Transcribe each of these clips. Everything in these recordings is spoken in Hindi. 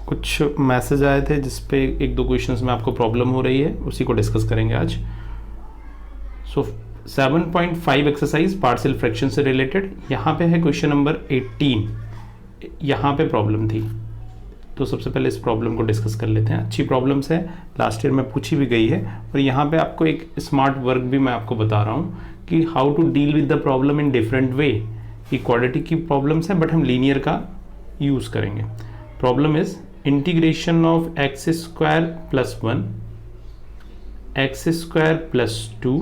कुछ मैसेज आए थे जिस पे एक दो क्वेश्चंस में आपको प्रॉब्लम हो रही है, उसी को डिस्कस करेंगे आज। सो 7.5 एक्सरसाइज पार्शियल फ्रैक्शन से रिलेटेड, यहाँ पे है क्वेश्चन नंबर 18। यहाँ पे प्रॉब्लम थी, तो सबसे पहले इस प्रॉब्लम को डिस्कस कर लेते हैं। अच्छी प्रॉब्लम्स है, लास्ट ईयर में पूछी भी गई है, और यहाँ पे आपको एक स्मार्ट वर्क भी मैं आपको बता रहा हूँ कि how to deal with the problem in different way. ये क्वाड्रेटिक की प्रॉब्लम्स है, बट हम लीनियर का यूज़ करेंगे। Problem is integration of x square plus 1, x square plus 2,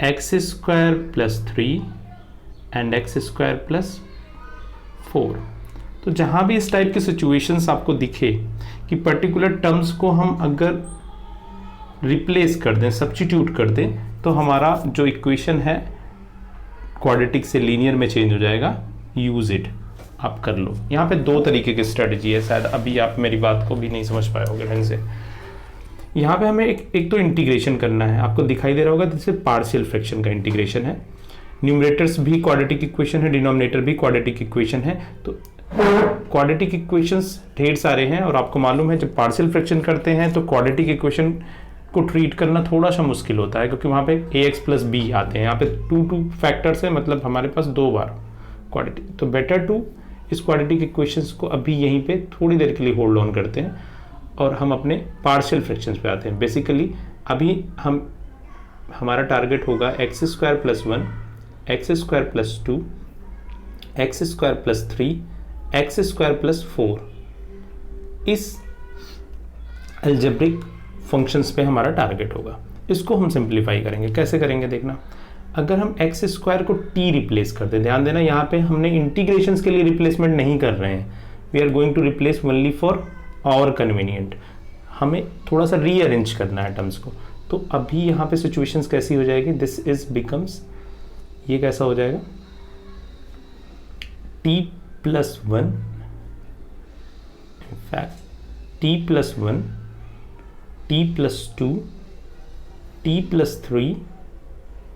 x square plus 3 and x square plus 4। तो जहाँ भी इस टाइप की सिचुएशंस आपको दिखे कि पर्टिकुलर टर्म्स को हम अगर रिप्लेस कर दें, सब्स्टिट्यूट कर दें, तो हमारा जो इक्वेशन है क्वाड्रेटिक से लीनियर में चेंज हो जाएगा। यूज इट, आप कर लो। यहाँ पे दो तरीके की स्ट्रेटजी है, शायद अभी आप मेरी बात को भी नहीं समझ पाए होगे ढंग से। यहाँ पे हमें एक तो इंटीग्रेशन करना है, आपको दिखाई दे रहा होगा, जैसे पार्शियल फ्रैक्शन का इंटीग्रेशन है। न्यूमरेटर्स भी क्वाड्रेटिक इक्वेशन है, डिनोमिनेटर भी क्वाड्रेटिक इक्वेशन है। तो क्वाड्रेटिक इक्वेशंस ढेर सारे हैं, और आपको मालूम है जब पार्शियल फ्रैक्शन करते हैं तो क्वाड्रेटिक इक्वेशन को ट्रीट करना थोड़ा सा मुश्किल होता है, क्योंकि वहाँ पे ax प्लस बी आते हैं। यहाँ पे 2 फैक्टर्स है, मतलब हमारे पास 2 बार क्वाड्रेटिक। तो बेटर टू इस क्वाड्रेटिक इक्वेशंस को अभी यहीं पे थोड़ी देर के लिए होल्ड ऑन करते हैं, और हम अपने पार्शियल फ्रैक्शंस पे आते हैं। बेसिकली अभी हमारा टारगेट होगा x square plus 1, x square plus 2, x square plus 3, x square plus 4। इस अलजेब्रिक फंक्शंस पे हमारा टारगेट होगा। इसको हम सिंप्लीफाई करेंगे। कैसे करेंगे देखना, अगर हम एक्स स्क्वायर को टी रिप्लेस कर दें, ध्यान देना यहाँ पे हमने इंटीग्रेशंस के लिए रिप्लेसमेंट नहीं कर रहे हैं, we are going to replace only for our convenient. हमें थोड़ा सा रीअरेंज करना है टर्म्स को। तो अभी यहाँ पे सिचुएशंस कैसी हो जाएगी, दिस इज बिकम्स, ये कैसा हो जाएगा, T plus 1, in fact T plus 1, T plus 2, T plus 3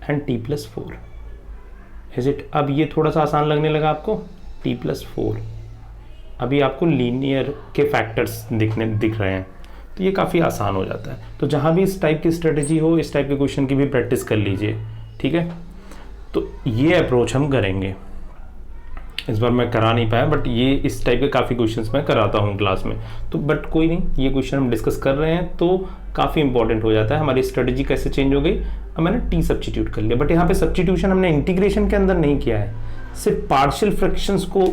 and T plus 4। Is it? अब ये थोड़ा सा आसान लगने लगा आपको, टी प्लस 4। अभी आपको लीनियर के फैक्टर्स दिख रहे हैं, तो ये काफ़ी आसान हो जाता है। तो जहाँ भी इस टाइप की स्ट्रेटजी हो, इस टाइप के क्वेश्चन की भी प्रैक्टिस कर लीजिए, ठीक है। तो ये अप्रोच हम करेंगे। इस बार मैं करा नहीं पाया, बट ये इस टाइप के काफ़ी क्वेश्चंस मैं कराता हूँ क्लास में। तो बट कोई नहीं, ये क्वेश्चन हम डिस्कस कर रहे हैं तो काफ़ी इंपॉर्टेंट हो जाता है। हमारी स्ट्रेटजी कैसे चेंज हो गई, अब मैंने टी सब्स्टिट्यूट कर लिया, बट यहाँ पे सब्स्टिट्यूशन हमने इंटीग्रेशन के अंदर नहीं किया है, सिर्फ पार्शियल फ्रैक्शंस को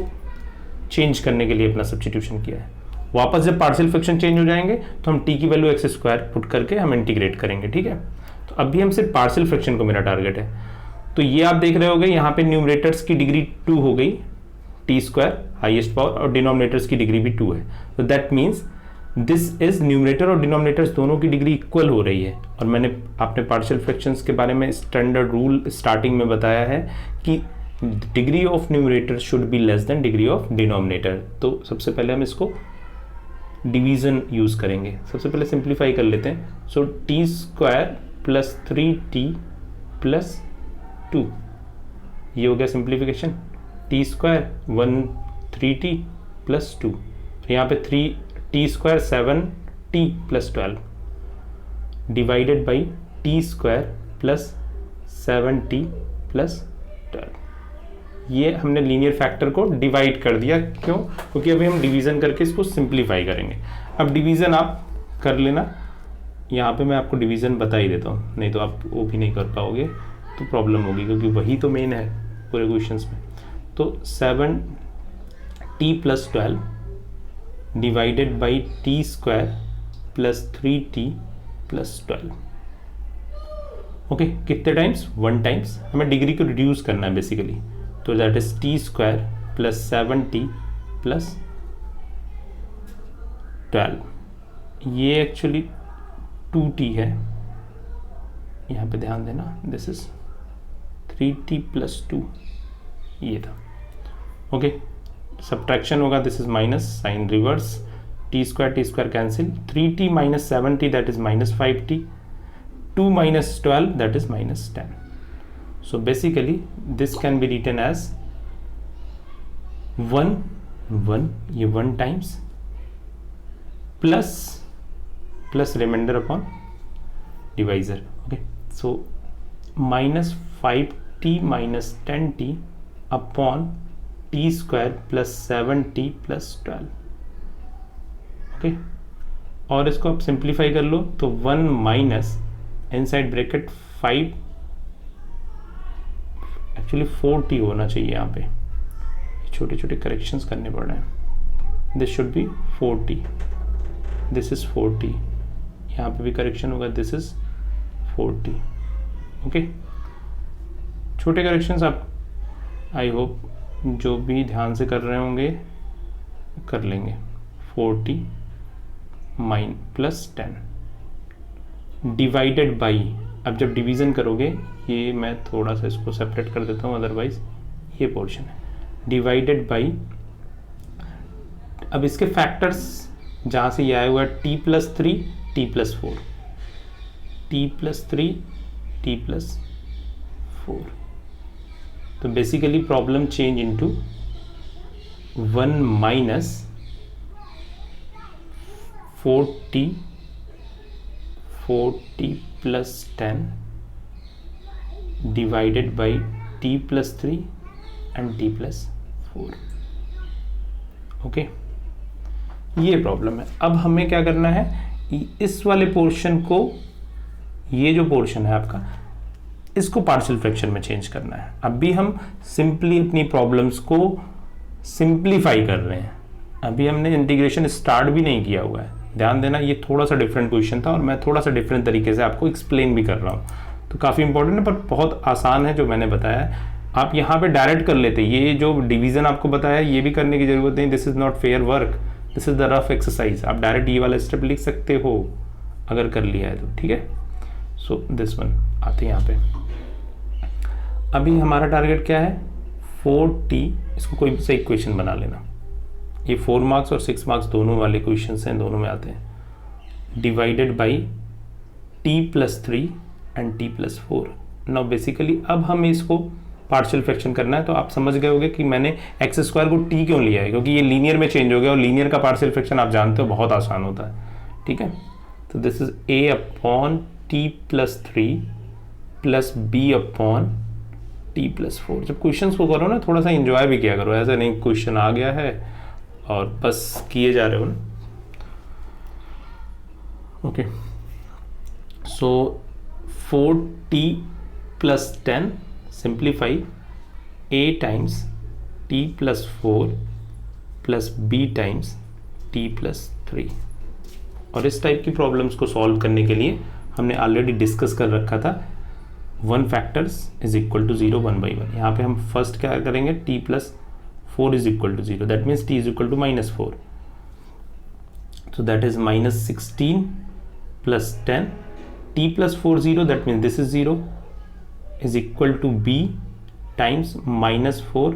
चेंज करने के लिए अपना सब्स्टिट्यूशन किया है। वापस जब पार्शियल फ्रैक्शन चेंज हो जाएंगे तो हम टी की वैल्यू एक्स स्क्वायर पुट करके हम इंटीग्रेट करेंगे, ठीक है। तो अभी हम सिर्फ पार्शियल फ्रैक्शन को मेरा टारगेट है। तो ये आप देख रहे होगे, यहाँ पे न्यूमरेटर्स की डिग्री 2 हो गई, टी स्क्वायर हाईएस्ट पावर, और डिनोमिनेटर्स की डिग्री भी 2 है। तो that means this is numerator और डिनोमिनेटर्स दोनों की डिग्री इक्वल हो रही है। और मैंने आपने पार्शियल फ्रैक्शंस के बारे में स्टैंडर्ड रूल स्टार्टिंग में बताया है कि degree of numerator should be less than degree of denominator. तो सबसे पहले हम इसको डिवीजन यूज करेंगे। सबसे पहले सिंप्लीफाई कर लेते हैं। So t square plus 3t plus 2, ये हो गया simplification. T square 3t plus 2, यहाँ पे 3t square 7t plus 12 divided by T square plus 7t plus 12। ये हमने लीनियर फैक्टर को डिवाइड कर दिया। क्यों? क्योंकि अभी हम डिवीज़न करके इसको सिंप्लीफाई करेंगे। अब डिवीज़न आप कर लेना, यहाँ पे मैं आपको डिवीज़न बता ही देता हूँ, नहीं तो आप वो भी नहीं कर पाओगे तो प्रॉब्लम होगी, क्योंकि वही तो मेन है पूरे क्वेश्चंस में। तो 7t plus 12 divided by T square plus 3t plus 12। Okay, कितने टाइम्स? 1 टाइम्स। हमें डिग्री को रिड्यूस करना है बेसिकली, तो that is T square plus 7t plus 12। ये एक्चुअली 2t है, यहाँ पे ध्यान देना, दिस इज 3t प्लस 2, ये था। ओके, सब्ट्रैक्शन होगा, this is minus, sign reverse, t square cancel, 3t minus 7t that is minus 5t, 2 minus 12 that is minus 10। So basically this can be written as 1 1, ये 1 times plus remainder upon divisor. Okay, so -5t minus 10t upon t square plus 7t plus 12. Okay, और इसको आप सिंप्लीफाई कर लो तो 1 minus inside bracket 5, actually 4t होना चाहिए. यहाँ पे छोटे छोटे करेक्शंस करने पड़ रहे हैं. This should be 4t, this is 4t. यहाँ पे भी करेक्शन होगा, दिस इज 4t. ओके, छोटे करेक्शंस आप आई होप जो भी ध्यान से कर रहे होंगे कर लेंगे. 4t mine plus 10 divided by, अब जब डिवीज़न करोगे, ये मैं थोड़ा सा इसको सेपरेट कर देता हूँ, अदरवाइज ये पोर्शन है, डिवाइडेड बाई. अब इसके फैक्टर्स जहाँ से ये आया हुआ है t plus 3 t plus 4, t plus 3 t plus 4. तो basically problem change into 1 minus 4t plus 10 divided by t plus 3 and t plus 4. Okay, ये प्रॉब्लम है. अब हमें क्या करना है, इस वाले पोर्शन को, ये जो पोर्शन है आपका, इसको पार्शियल फ्रैक्शन में चेंज करना है. अभी हम सिंपली अपनी प्रॉब्लम्स को सिंप्लीफाई कर रहे हैं. अभी हमने इंटीग्रेशन स्टार्ट भी नहीं किया हुआ है. ध्यान देना, ये थोड़ा सा डिफरेंट क्वेश्चन था और मैं थोड़ा सा डिफरेंट तरीके से आपको एक्सप्लेन भी कर रहा हूँ. तो काफ़ी इंपॉर्टेंट है, पर बहुत आसान है जो मैंने बताया है. आप यहाँ पे डायरेक्ट कर लेते. ये जो डिवीज़न आपको बताया ये भी करने की ज़रूरत नहीं. This is not fair work, this is the rough exercise. आप डायरेक्ट ये वाला स्टेप लिख सकते हो अगर कर लिया है तो. ठीक है, सो दिस वन आते हैं यहाँ पे. अभी हमारा टारगेट क्या है, 4t. इसको कोई सा इक्वेशन बना लेना. ये 4 मार्क्स और 6 मार्क्स दोनों वाले क्वेश्चंस हैं, दोनों में आते हैं. Divided by t plus 3 and t plus 4. Now basically अब हमें इसको पार्शियल फ्रैक्शन करना है. तो आप समझ गए होंगे कि मैंने एक्स स्क्वायर को t क्यों लिया है, क्योंकि ये लीनियर में चेंज हो गया और लीनियर का पार्शियल फ्रैक्शन आप जानते हो बहुत आसान होता है. ठीक है, तो this is a upon t plus 3 plus b upon t plus 4. जब क्वेश्चंस को करो ना, थोड़ा सा एंजॉय भी किया करो. ऐसा नहीं क्वेश्चन आ गया है और बस किए जा रहे हो ना. Okay, so 4t plus 10 simplify a times t plus 4 plus b times t plus 3. और इस टाइप की प्रॉब्लम्स को सॉल्व करने के लिए हमने ऑलरेडी डिस्कस कर रखा था 1 factors is equal to 0 1 by 1. यहाँ पे हम फर्स्ट क्या करेंगे, t plus 4 is equal to 0. That means t is equal to minus 4. So that is minus 16 plus 10. T plus 4 0. That means this is 0 is equal to b times minus 4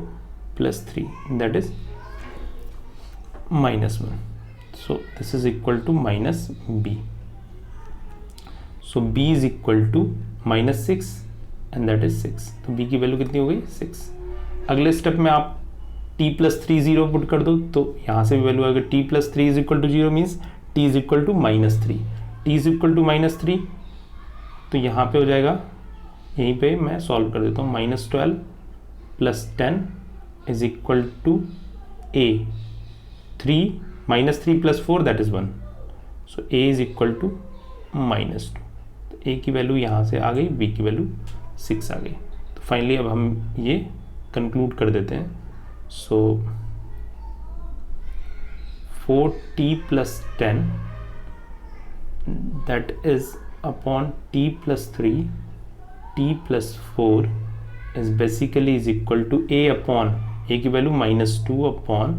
plus 3. That is minus 1. So this is equal to minus b. So b is equal to minus 6 and that is 6. तो b की वैल्यू कितनी हो गई, 6. अगले स्टेप में आप t प्लस 3 0 पुट कर दो तो यहाँ से भी वैल्यू आएगा. t plus 3 is equal to 0 means t is equal to minus 3. t is equal to minus 3 तो यहाँ पे हो जाएगा, यहीं पे मैं सॉल्व कर देता हूँ. Minus 12 plus 10 is equal to a. 3 minus 3 plus 4 that is 1. So a is equal to minus 2. तो a की वैल्यू यहाँ से आ गई, b की वैल्यू 6 आ गई. तो फाइनली अब हम ये कंक्लूड कर देते हैं. So 4t plus 10 that is upon t plus 3 t plus 4 is basically is equal to a upon a की value minus 2 upon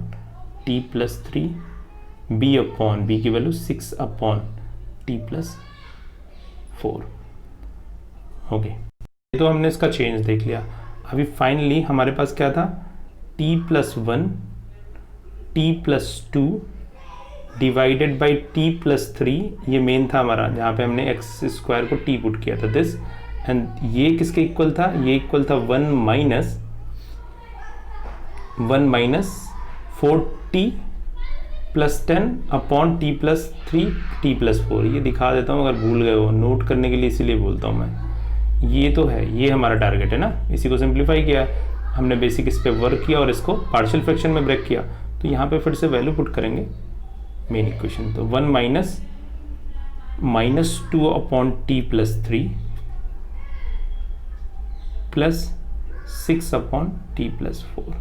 t plus 3 b upon b की value 6 upon t plus 4. Okay, तो हमने इसका चेंज देख लिया. अभी फाइनली हमारे पास क्या था, t plus 1 t plus 2 divided by t plus 3. ये मेन था हमारा, जहाँ पे हमने एक्स स्क्वायर को t पुट किया था. दिस एंड ये किसके इक्वल था, ये इक्वल था 1 माइनस 4t +10/t+3 t+4। ये दिखा देता हूँ अगर भूल गए हो, नोट करने के लिए इसीलिए बोलता हूँ मैं। ये तो है, ये हमारा टारगेट है ना। इसी को सिंप्लीफाई किया हमने, बेसिक इस पे वर्क किया और इसको पार्शियल फ्रैक्शन में ब्रेक किया। तो यहाँ पे फिर से वैल्यू पुट करेंगे मेन इक्वेशन। तो 1 -2/t+3 +6/t+4।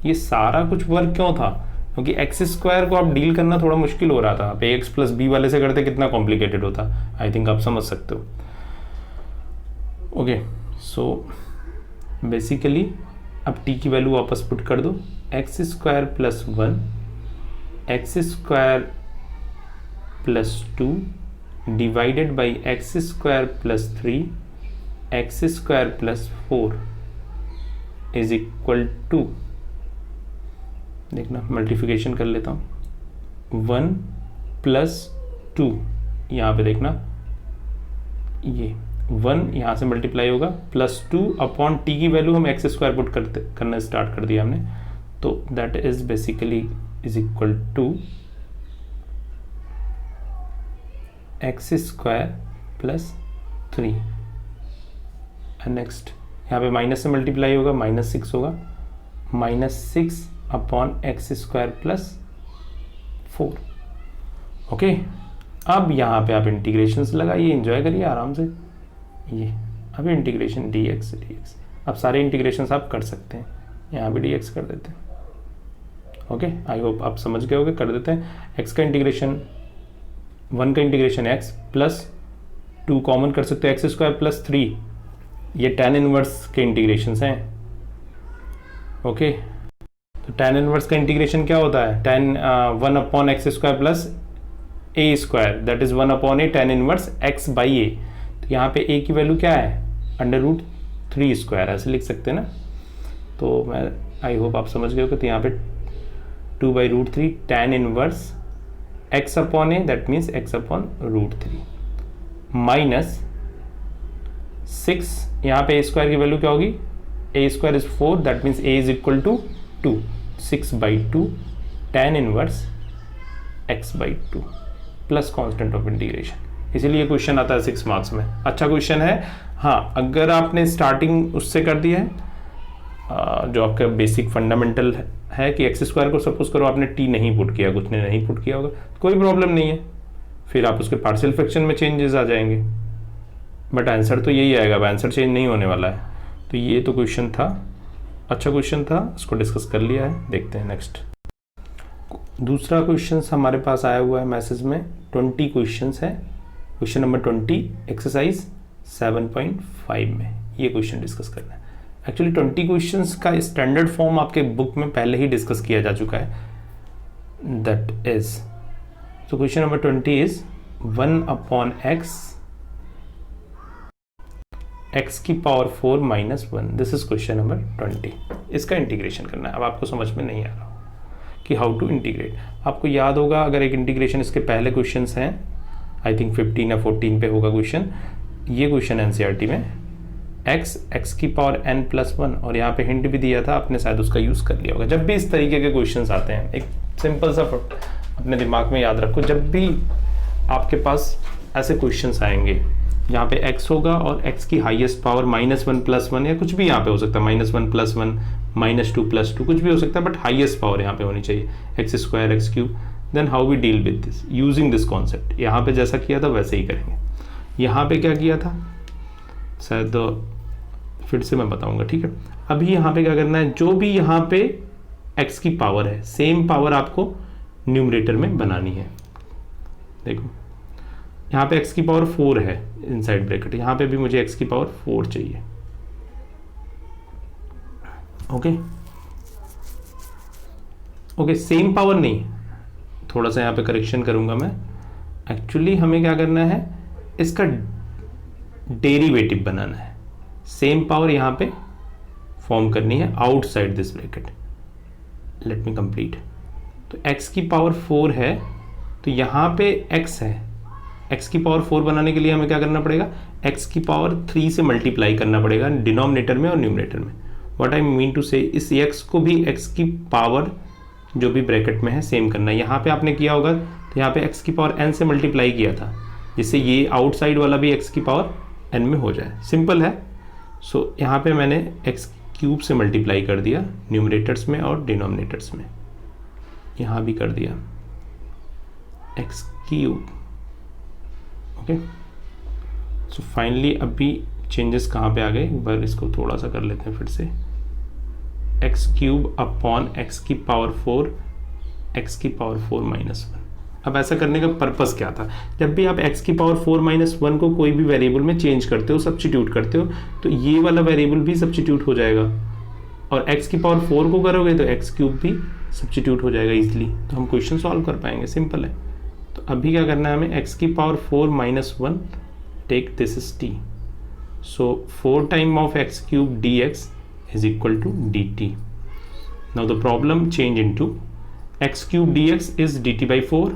ये सारा कुछ वर्क क्यों था? क्योंकि x² को आप डील करना थोड़ा मुश्किल हो रहा था। आप ax + b वाले से करते कितना कॉम्प्लिकेटेड होता। आई थिंक आप समझ सकते हो। ओके, सो बेसिकली अब t की वैल्यू वापस पुट कर दो। x² + 1 x² + 2 divided by x² + 3 x² + 4 is equal to, देखना मल्टीप्लिकेशन कर लेता हूँ, 1 + 2, यहाँ पे देखना ये 1 यहाँ से मल्टीप्लाई होगा +2/t की वैल्यू हम x² पुट करना स्टार्ट कर दिया हमने। तो that is basically is equal to x² + 3। Next यहाँ पे माइनस से मल्टीप्लाई होगा, -6 होगा, -6/x² + 4। ओके, अब यहाँ पे आप इंटीग्रेशंस लगाइए, एंजॉय करिए आराम से। ये अभी इंटीग्रेशन dx। अब सारे इंटीग्रेशंस आप कर सकते हैं, यहाँ भी dx कर देते हैं। ओके, आई होप आप समझ गए होगे। कर देते हैं x का इंटीग्रेशन, 1 का इंटीग्रेशन x +2 कॉमन कर सकते हैं, x² + 3, ये tan इनवर्स के इंटीग्रेशंस हैं। ओके, तो tan इनवर्स का इंटीग्रेशन क्या होता है? 1/x² + a², that is 1/a tan inverse x/a। तो यहाँ पे a की वैल्यू क्या है? √3², ऐसे लिख सकते हैं ना। तो मैं आई होप आप समझ गए हो। तो यहाँ पे 2/√3 tan inverse x/a, that means x/√3 -6, यहाँ पे a² की वैल्यू क्या होगी? a² is 4, that means a is equal to 2, 6/2 tan inverse x/2 plus constant of integration. इसीलिए क्वेश्चन आता है 6 मार्क्स में। अच्छा क्वेश्चन है। हाँ, अगर आपने स्टार्टिंग उससे कर दी है, जो आपका बेसिक फंडामेंटल है कि x² को सपोज करो आपने t नहीं पुट किया, कुछ ने नहीं पुट किया होगा, कोई प्रॉब्लम नहीं है, फिर आप उसके पार्शियल फ्रैक्शन में चेंजेस आ जाएंगे, बट आंसर तो यही आएगा, आंसर चेंज नहीं होने वाला है। तो ये तो क्वेश्चन था, अच्छा क्वेश्चन था, इसको डिस्कस कर लिया है। देखते हैं नेक्स्ट। दूसरा क्वेश्चन हमारे पास आया हुआ है मैसेज में, 20 क्वेश्चन है। क्वेश्चन नंबर 20 एक्सरसाइज 7.5 में ये क्वेश्चन डिस्कस करना है। एक्चुअली 20 क्वेश्चंस का स्टैंडर्ड फॉर्म आपके बुक में पहले ही डिस्कस किया जा चुका है, दैट इज, तो question number 20 is 1/x x⁴ -1, this is question number 20। इसका इंटीग्रेशन करना है। अब आपको समझ में नहीं आ रहा कि हाउ टू इंटीग्रेट। आपको याद होगा, अगर एक इंटीग्रेशन इसके पहले क्वेश्चंस हैं, आई थिंक 15 या 14 पे होगा क्वेश्चन, ये क्वेश्चन एनसीईआरटी में x⁴n+1, और यहाँ पे हिंट भी दिया था, आपने शायद उसका यूज़ कर लिया होगा। जब भी इस तरीके के क्वेश्चंस आते हैं, एक सिंपल सा अपने दिमाग में याद रखो, जब भी आपके पास ऐसे क्वेश्चंस आएंगे यहाँ पे x होगा और x की हाईएस्ट पावर -1+1 या कुछ भी यहाँ पे हो सकता है, -1+1 -2+2 कुछ भी हो सकता है, बट हाईएस्ट पावर यहाँ पे होनी चाहिए, x² x³। Then how we deal with this using this concept. यहाँ पे जैसा किया था वैसे ही करेंगे। यहाँ पे क्या किया था शायद फिर से मैं बताऊंगा, ठीक है। अभी यहाँ पे क्या करना है, जो भी यहाँ पे x की पावर है, सेम पावर आपको न्यूमरेटर में बनानी है। देखो यहाँ पे x की पावर 4 है इनसाइड ब्रैकेट, यहाँ पे भी मुझे x की पावर 4 चाहिए। ओके ओके, सेम पावर नहीं, थोड़ा सा यहाँ पे करेक्शन करूंगा मैं। एक्चुअली हमें क्या करना है, इसका डेरिवेटिव बनाना है। सेम पावर यहाँ पे फॉर्म करनी है outside this bracket. Let me complete. तो x की पावर 4 है, तो यहाँ पे x है, x की पावर 4 बनाने के लिए हमें क्या करना पड़ेगा, x की पावर 3 से मल्टीप्लाई करना पड़ेगा डिनोमिनेटर में और न्यूमरेटर में। व्हाट आई मीन टू से, इस x को भी x की पावर जो भी ब्रैकेट में है सेम करना है। यहाँ पे आपने किया होगा तो यहाँ पे x की पावर n से मल्टीप्लाई किया था, जिससे ये आउटसाइड वाला भी x की पावर n में हो जाए। सिंपल है। सो यहाँ पे मैंने x क्यूब से मल्टीप्लाई कर दिया न्यूमरेटर्स में और डिनोमिनेटर्स में, यहाँ भी कर दिया x cube. Okay, so finally अभी चेंजेस कहाँ पे आ गए, एक बार इसको थोड़ा सा कर लेते हैं फिर से। एक्स क्यूब अपॉन एक्स की पावर 4 एक्स की पावर 4 माइनस 1। अब ऐसा करने का पर्पस क्या था, जब भी आप एक्स की पावर 4 माइनस 1 को कोई भी वेरिएबल में चेंज करते हो, सब्स्टिट्यूट करते हो, तो ये वाला वेरिएबल भी सब्स्टिट्यूट हो जाएगा, और एक्स की पावर 4 को करोगे तो एक्स क्यूब भी सब्स्टिट्यूट हो जाएगा इजीली, तो हम क्वेश्चन सॉल्व कर पाएंगे। सिंपल है। तो अभी क्या करना है हमें, एक्स की power 4 minus 1, take this is t, so 4 time of x cube d x is equal to dt. Now the problem change into x cube dx is dt by 4,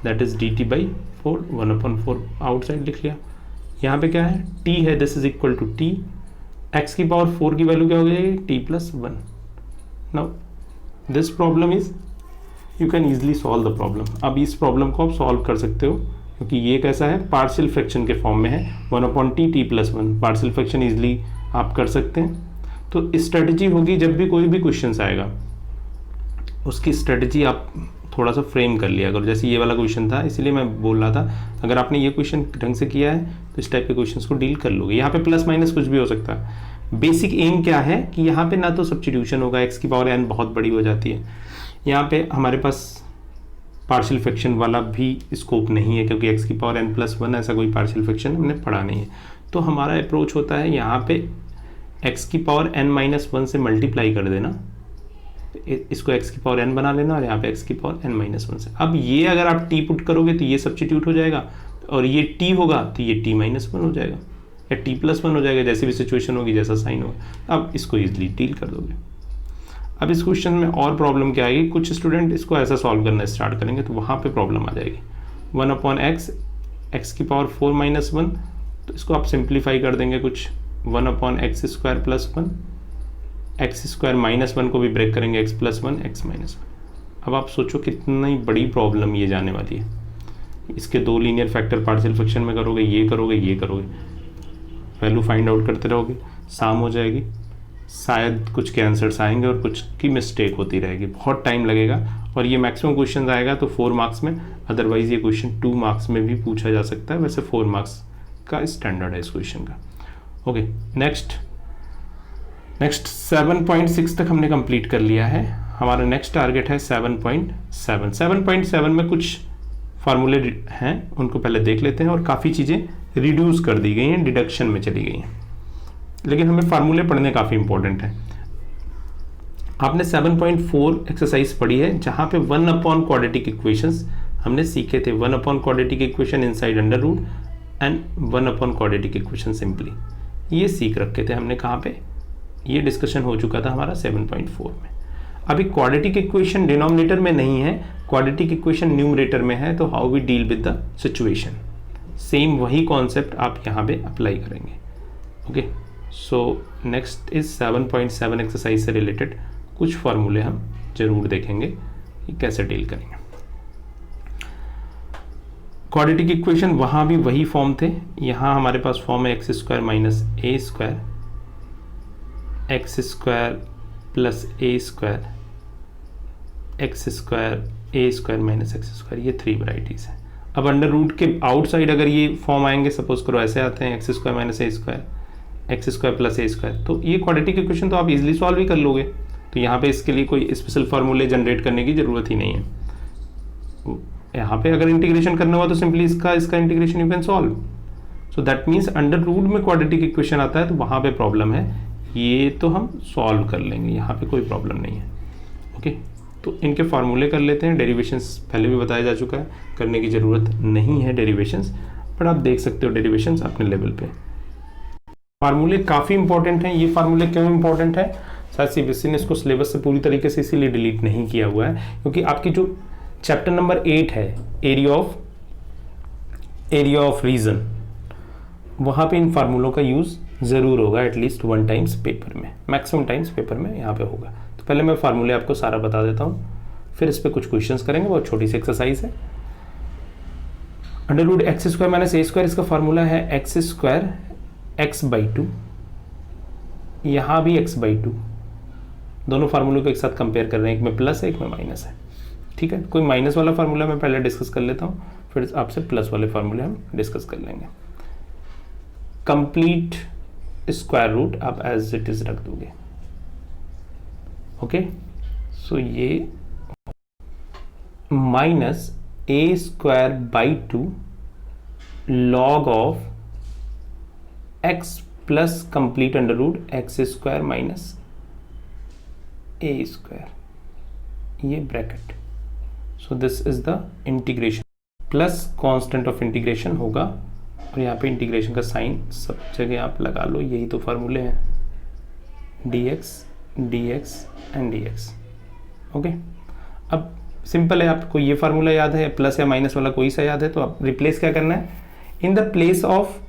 that is dt by 4, 1 upon 4 outside लिख लिया। यहाँ पे क्या है, t है, this is equal to t, x की पावर 4 की वैल्यू क्या हो गई, t plus 1। Now this problem is you can easily solve the problem। अब इस प्रॉब्लम को आप सॉल्व कर सकते हो, क्योंकि ये कैसा है, पार्शियल फ्रैक्शन के फॉर्म में है, 1 upon t t plus 1। Partial fraction easily आप कर सकते हैं। तो स्ट्रेटजी होगी, जब भी कोई भी क्वेश्चंस आएगा उसकी स्ट्रेटजी आप थोड़ा सा फ्रेम कर लिया करो। जैसे ये वाला क्वेश्चन था, इसीलिए मैं बोल रहा था, अगर आपने ये क्वेश्चन ढंग से किया है तो इस टाइप के क्वेश्चंस को डील कर लोगे। यहाँ पे प्लस माइनस कुछ भी हो सकता है। बेसिक एम क्या है कि यहाँ पे ना तो सब्स्टिट्यूशन होगा, एक्स की पावर n बहुत बड़ी हो जाती है, यहाँ पे हमारे पास पार्शियल फ्रैक्शन वाला भी स्कोप नहीं है, क्योंकि एक्स की पावर n प्लस 1 ऐसा कोई पार्शियल फ्रैक्शन हमने पढ़ा नहीं है। तो हमारा अप्रोच होता है यहाँ पे x की पावर n माइनस 1 से मल्टीप्लाई कर देना, इसको x की पावर n बना लेना, और यहाँ पे x की पावर n माइनस 1 से। अब ये अगर आप t पुट करोगे तो ये सब्स्टिट्यूट हो जाएगा, और ये t होगा तो ये t माइनस 1 हो जाएगा, या t प्लस 1 हो जाएगा, जैसी भी सिचुएशन होगी, जैसा साइन होगा। अब इसको ईजिली डील कर दोगे। अब इस क्वेश्चन में और प्रॉब्लम क्या आएगी, कुछ स्टूडेंट इसको ऐसा सॉल्व करना स्टार्ट करेंगे तो वहाँ पर प्रॉब्लम आ जाएगी। 1 अपॉन एक्स, एक्स की पावर 4 माइनस 1, तो इसको आप सिंप्लीफाई कर देंगे कुछ, 1 upon x square plus 1, x square minus 1 को भी ब्रेक करेंगे, एक्स प्लस 1 एक्स माइनस 1। अब आप सोचो कितनी बड़ी प्रॉब्लम ये जाने वाली है। इसके दो लीनियर फैक्टर पार्शियल फ्रैक्शन में करोगे, ये करोगे, ये करोगे, वैल्यू फाइंड आउट करते रहोगे, शाम हो जाएगी, शायद कुछ के आंसर्स आएंगे और कुछ की मिस्टेक होती रहेगी, बहुत टाइम लगेगा। और ये मैक्सिमम क्वेश्चन आएगा तो 4 मार्क्स में, अदरवाइज ये क्वेश्चन 2 मार्क्स में भी पूछा जा सकता है। वैसे 4 मार्क्स का स्टैंडर्ड है इस क्वेश्चन का। ओके, नेक्स्ट 7.6 तक हमने कंप्लीट कर लिया है। हमारा नेक्स्ट टारगेट है 7.7। 7.7 में कुछ फार्मूले हैं, उनको पहले देख लेते हैं, और काफ़ी चीज़ें रिड्यूस कर दी गई हैं, डिडक्शन में चली गई हैं, लेकिन हमें फार्मूले पढ़ने काफ़ी इंपॉर्टेंट है। आपने 7.4 एक्सरसाइज पढ़ी है, जहाँ पे 1 अपॉन क्वाड्रेटिक इक्वेशंस हमने सीखे थे। 1 upon quadratic equation inside under root and 1 upon quadratic equation simply, ये सीख रखे थे हमने। कहाँ पे ये डिस्कशन हो चुका था हमारा 7.4 में। अभी क्वाड्रेटिक इक्वेशन डिनोमिनेटर में नहीं है, क्वाड्रेटिक इक्वेशन न्यूमरेटर में है, तो how we deal with the situation, same वही कॉन्सेप्ट आप यहाँ पे अप्लाई करेंगे। Okay, so next is 7.7 exercise से रिलेटेड कुछ फार्मूले हम जरूर देखेंगे कि कैसे डील करेंगे। क्वाड्रेटिक इक्वेशन वहाँ भी वही फॉर्म थे, यहाँ हमारे पास फॉर्म है x square minus a square, x square plus a square, x square A square minus x square, ये 3 वैरायटीज़ हैं। अब अंडर रूट के आउटसाइड अगर ये फॉर्म आएंगे, सपोज करो ऐसे आते हैं, x square minus a square, x square plus a square, तो ये क्वाड्रेटिक इक्वेशन तो आप इजीली सॉल्व ही कर लोगे। तो यहाँ पे इसके लिए कोई स्पेशल फार्मूले जनरेट करने की ज़रूरत ही नहीं है। यहाँ पे अगर इंटीग्रेशन करना हुआ तो सिंपली इसका integration you can solve. So that means under root में क्वाड्रेटिक इक्वेशन आता है तो वहाँ पे प्रॉब्लम है, ये तो हम सॉल्व कर लेंगे, यहाँ पे कोई प्रॉब्लम नहीं है। ओके, तो इनके फार्मूले कर लेते हैं। डेरिवेशंस पहले भी बताया जा चुका है, करने की ज़रूरत नहीं है डेरिवेशंस, बट आप देख सकते हो डेरिवेशंस अपने लेवल पे। फार्मूले काफ़ी इंपॉर्टेंट हैं। ये फार्मूले क्यों इंपॉर्टेंट है, शायद सीबीएसई ने इसको सिलेबस से पूरी तरीके से इसीलिए डिलीट नहीं किया हुआ है, क्योंकि आपकी जो चैप्टर नंबर 8 है एरिया ऑफ रीजन, वहाँ पे इन फार्मूलों का यूज़ ज़रूर होगा, एटलीस्ट 1 टाइम्स पेपर में, मैक्सिमम टाइम्स पेपर में यहाँ पे होगा। तो पहले मैं फार्मूले आपको सारा बता देता हूँ। फिर इस पर कुछ क्वेश्चंस करेंगे, बहुत छोटी सी एक्सरसाइज है। Under root x square minus a square, इसका फॉर्मूला है x square x by two, यहाँ भी एक्स बाई टू, दोनों फार्मूलों को एक साथ कंपेयर कर रहे हैं, एक में प्लस है एक में माइनस है। ठीक है, कोई माइनस वाला फार्मूला मैं पहले डिस्कस कर लेता हूँ, फिर आपसे प्लस वाले फार्मूले हम डिस्कस कर लेंगे। कंप्लीट स्क्वायर रूट आप एज इट इज रख दोगे। ओके, सो ये minus a square by two log of x plus complete under root x square minus a square, ये bracket. So this is the integration plus constant of integration होगा, और यहाँ पे इंटीग्रेशन का साइन सब जगह आप लगा लो, यही तो फार्मूले हैं, dx dx and dx। Okay, अब सिंपल है, आपको ये फार्मूला याद है, प्लस या माइनस वाला कोई सा याद है, तो आप रिप्लेस क्या करना है, in the place of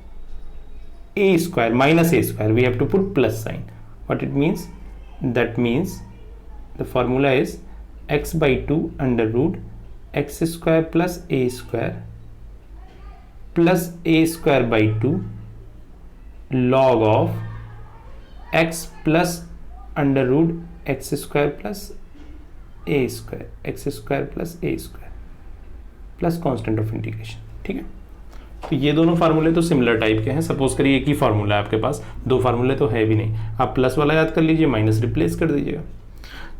a square minus a square we have to put plus sign. What it means, that means the formula is x by 2 under root x square plus a square plus a square by two log of x plus under root x square plus a square, x square plus a square plus constant of integration. ठीक है, तो ये दोनों फार्मूले तो सिमिलर टाइप के हैं। सपोज करिए एक ही फार्मूला है आपके पास, दो फार्मूले तो है भी नहीं, आप प्लस वाला याद कर लीजिए, माइनस रिप्लेस कर दीजिएगा।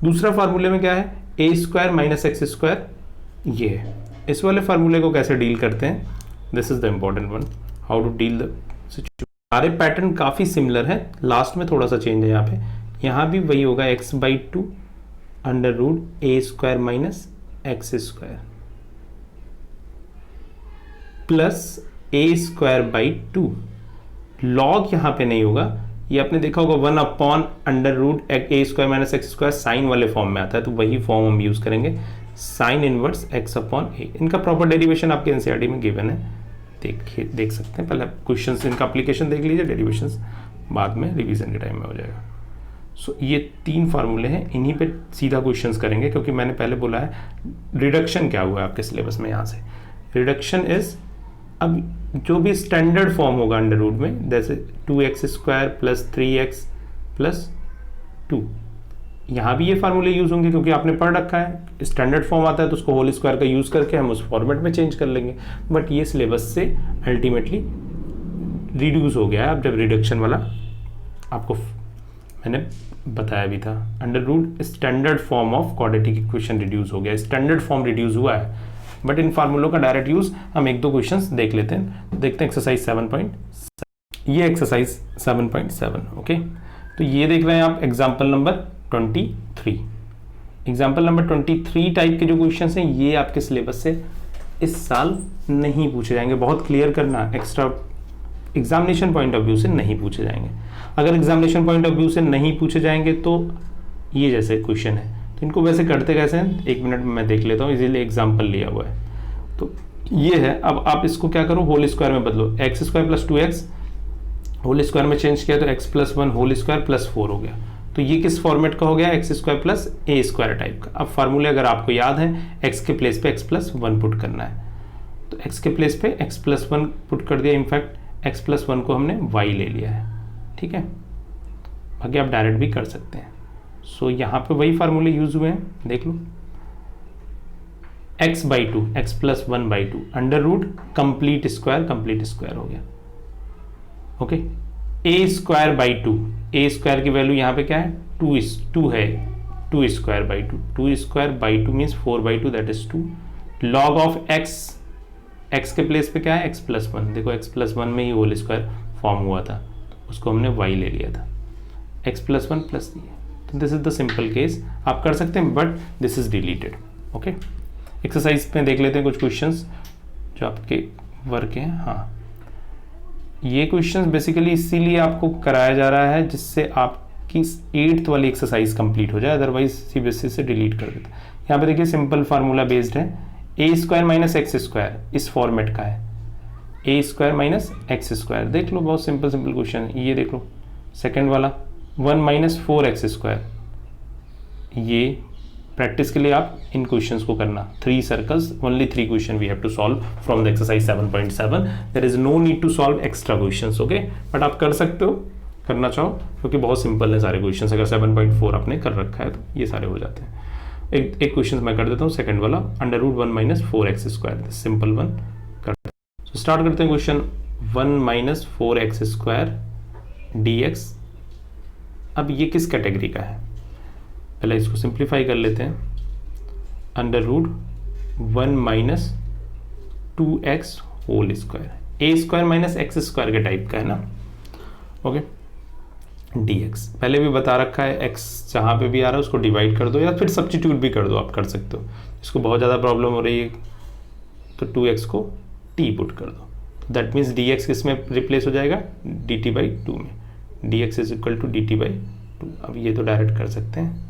दूसरा फार्मूले में क्या है, ए स्क्वायर माइनस एक्स स्क्वायर, ये है। इस वाले फार्मूले को कैसे डील करते हैं, this is the important one, how to deal the situation. सारे पैटर्न काफ़ी सिमिलर है, लास्ट में थोड़ा सा चेंज है यहाँ पे। यहाँ भी वही होगा, x by two under root a square minus x square plus a square by two, log यहाँ पे नहीं होगा, ये आपने देखा होगा 1 upon under root a square minus x square sine वाले फॉर्म में आता है, तो वही फॉर्म हम यूज करेंगे, sine inverse x upon a. इनका प्रॉपर डेरिवेशन आपके एनसीईआरटी में गिवन है, देख सकते हैं। पहले क्वेश्चंस इनका एप्लीकेशन देख लीजिए, डेरिवेशंस बाद में रिवीजन के टाइम में हो जाएगा। सो ये तीन फार्मूले हैं, इन्हीं पे सीधा क्वेश्चंस करेंगे, क्योंकि मैंने पहले बोला है रिडक्शन क्या हुआ है आपके सिलेबस में। यहाँ से रिडक्शन इज, अब जो भी स्टैंडर्ड फॉर्म होगा अंडर रूट में, जैसे 2x square plus 3x plus 2, यहाँ भी ये फार्मूले यूज होंगे, क्योंकि आपने पढ़ रखा है स्टैंडर्ड फॉर्म आता है तो उसको होल स्क्वायर का यूज करके हम उस फॉर्मेट में चेंज कर लेंगे। बट ये सिलेबस से अल्टीमेटली रिड्यूस हो गया है। अब जब रिडक्शन वाला आपको मैंने बताया भी था, under root standard form of quadratic equation reduce हो गया, स्टैंडर्ड फॉर्म रिड्यूस हुआ है। बट इन फार्मूलों का डायरेक्ट यूज हम एक दो क्वेश्चंस देख लेते हैं। देखते हैं एक्सरसाइज 7.7, ये एक्सरसाइज 7.7। ओके, तो ये देख रहे हैं आप example number 23। Example number 23 type के जो क्वेश्चंस हैं ये आपके सिलेबस से इस साल नहीं पूछे जाएंगे। बहुत क्लियर करना, extra examination point of view से नहीं पूछे जाएंगे। अगर एग्जामिनेशन पॉइंट ऑफ व्यू से नहीं पूछे जाएंगे तो ये जैसे क्वेश्चन है, तो इनको वैसे करते कैसे हैं, 1 मिनट में मैं देख लेता हूँ, इजीली एग्जाम्पल लिया हुआ है। तो ये है, अब आप इसको क्या करो, होल स्क्वायर में बदलो, x square plus 2x whole square में चेंज किया तो x plus 1 whole square plus 4 हो गया। तो ये किस फॉर्मेट का हो गया, x square plus a square type का। अब फार्मूले अगर आपको याद है, x के प्लेस पे x प्लस 1 पुट करना है, तो x के प्लेस पे x प्लस 1 पुट कर दिया। इनफैक्ट x प्लस 1 को हमने y ले लिया है, ठीक है। बाकी आप डायरेक्ट भी कर सकते हैं। सो यहाँ पे वही फार्मूले यूज हुए हैं, देख लो, x by two x plus 1 by two under root complete square हो गया। Okay, a square by two, a square की वैल्यू यहाँ पे क्या है, 2 है, 2 square by two, 2 square by two means 4 by two, that is 2 log of x के प्लेस पे क्या है, x प्लस 1। देखो x प्लस 1 में ही होल स्क्वायर फॉर्म हुआ था, उसको हमने y ले लिया था, x प्लस 1 प्लस दिया। तो this is the simple case, आप कर सकते हैं, but this is deleted. Okay, exercise में देख लेते हैं कुछ क्वेश्चंस जो आपके वर्क हैं। हाँ, ये क्वेश्चंस बेसिकली इसीलिए आपको कराया जा रहा है जिससे आपकी 8th वाली एक्सरसाइज कंप्लीट हो जाए, अदरवाइज सीबीएसई से डिलीट कर देता है। यहाँ पे देखिए सिंपल फार्मूला बेस्ड है, ए स्क्वायर माइनस एक्स स्क्वायर इस फॉर्मेट का है, ए स्क्वायर माइनस एक्स स्क्वायर। देख लो, बहुत सिंपल क्वेश्चन। ये देख लो सेकेंड वाला, 1 माइनस 4 एक्स स्क्वायर, ये प्रैक्टिस के लिए आप इन क्वेश्चंस को करना, 3 circles, only 3 question we have to solve from the exercise 7.7. There is no need to solve extra questions, okay, but आप कर सकते हो करना चाहो, क्योंकि बहुत सिंपल है सारे क्वेश्चंस. अगर 7.4 आपने कर रखा है तो ये सारे हो जाते हैं. एक क्वेश्चन मैं कर देता हूँ, सेकंड वाला, √1 - 4x², सिंपल वन करते हैं. तो स्टार्ट करते हैं क्वेश्चन. 1 - 4x² dx. अब ये किस कैटेगरी का है, पहले इसको सिंप्लीफाई कर लेते हैं. √1 - 2x² a² - x² के टाइप का है ना, ओके. dx पहले भी बता रखा है, x जहाँ पे भी आ रहा है उसको डिवाइड कर दो या फिर सब्स्टिट्यूट भी कर दो, आप कर सकते हो. इसको बहुत ज़्यादा प्रॉब्लम हो रही है तो 2x को t पुट कर दो. दैट मीन्स dx किस में रिप्लेस हो जाएगा, dt/2 में. dx = dt/2. अब ये तो डायरेक्ट कर सकते हैं.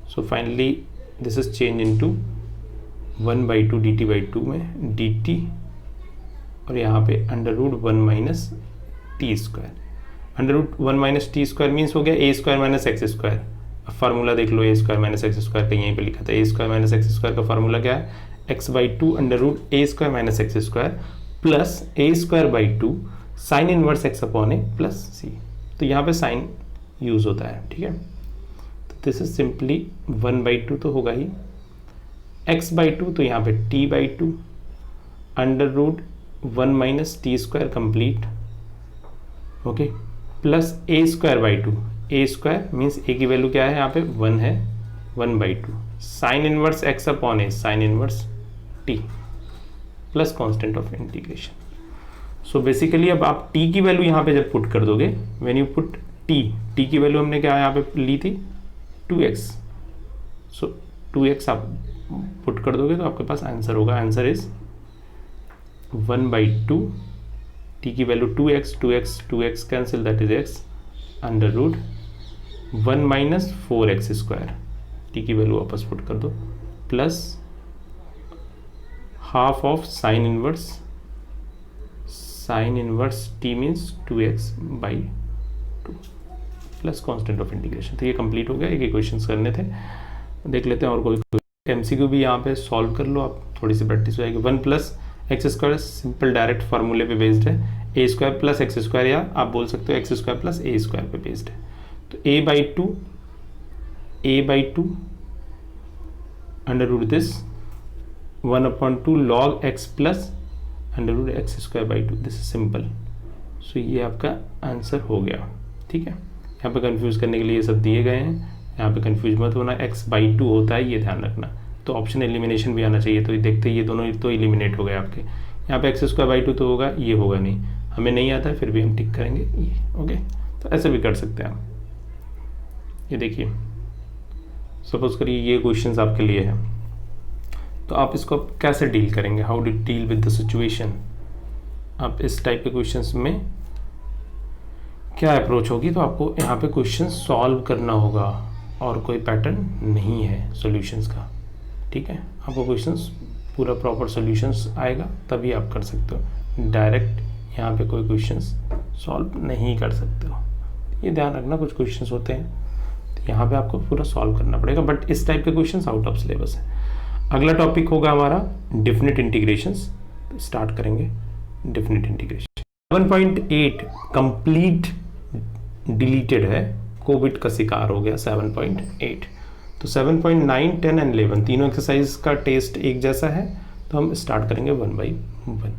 So finally this is change into 1/2 dt/2 में dt, और यहाँ पे √1 - t². √1 - t² मीन्स हो गया a² - x². अब फार्मूला देख लो, a² - x² का यहीं पे लिखा था. a² - x² का फार्मूला क्या है, x/2 √a² - x² plus a²/2 sine inverse x/a plus c. तो यहाँ पे साइन यूज होता है, ठीक है. तो दिस इज सिंपली 1/2 तो होगा ही, x/2 तो यहाँ पे t/2 √1 - t² complete, okay, plus a²/2. a² means a की वैल्यू क्या है यहाँ पे 1 है, 1/2 sine inverse x/a sine inverse t plus constant of integration. So basically अब आप t की वैल्यू यहाँ पे जब पुट कर दोगे, व्हेन यू पुट t की वैल्यू हमने क्या यहाँ पे ली थी 2x. सो 2x आप पुट कर दोगे तो आपके पास आंसर होगा, आंसर इज 1/2. t की value 2x cancel, that is x √1 - 4x². t की वैल्यू वापस पुट कर दो, plus half of sine inverse t means 2x/2 plus constant of integration. तो ये कंप्लीट हो गया. एक क्वेश्चंस करने थे, देख लेते हैं और कोई MCQ भी यहाँ पे सॉल्व कर लो आप, थोड़ी सी प्रैक्टिस हो जाएगी. 1 + x² सिंपल डायरेक्ट फार्मूले पे बेस्ड है, a² + x², या आप बोल सकते हो x² + a² पे बेस्ड है. तो a/2 √this 1/2 log x plus √x²/2. This is simple. So ये आपका आंसर हो गया, ठीक है. यहाँ पे कंफ्यूज करने के लिए ये सब दिए गए हैं, यहाँ पे कंफ्यूज मत होना. x/2 होता है, ये ध्यान रखना. तो ऑप्शन एलिमिनेशन भी आना चाहिए, तो देखते ये दोनों तो एलिमिनेट हो गए आपके. यहाँ पे x²/2 तो होगा, ये होगा नहीं, हमें नहीं आता है, फिर भी हम टिक करेंगे ये, ओके. तो ऐसे भी कर सकते हैं हम. ये देखिए, सपोज करिए ये क्वेश्चंस आपके लिए है, तो आप इसको कैसे डील करेंगे, how do deal with the situation. आप इस टाइप के क्वेश्चंस में क्या अप्रोच होगी, तो आपको यहाँ पे क्वेश्चन सॉल्व करना होगा, और कोई पैटर्न नहीं है सॉल्यूशंस का, ठीक है. आपको क्वेश्चंस पूरा प्रॉपर सॉल्यूशंस आएगा तभी आप कर सकते हो. डायरेक्ट यहाँ पे कोई क्वेश्चंस सॉल्व नहीं कर सकते हो, ये ध्यान रखना. कुछ क्वेश्चंस होते हैं तो यहाँ पे आपको पूरा सॉल्व करना पड़ेगा, बट इस टाइप के क्वेश्चंस आउट ऑफ सिलेबस है. अगला टॉपिक होगा हमारा डेफिनेट इंटीग्रेशंस. स्टार्ट करेंगे डेफिनेट इंटीग्रेशन. 7.8 कंप्लीट डिलीटेड है, कोविड का शिकार हो गया 7.8. तो 7.9, 10 एंड 11 तीनों एक्सरसाइज का टेस्ट एक जैसा है, तो हम स्टार्ट करेंगे 1 by 1.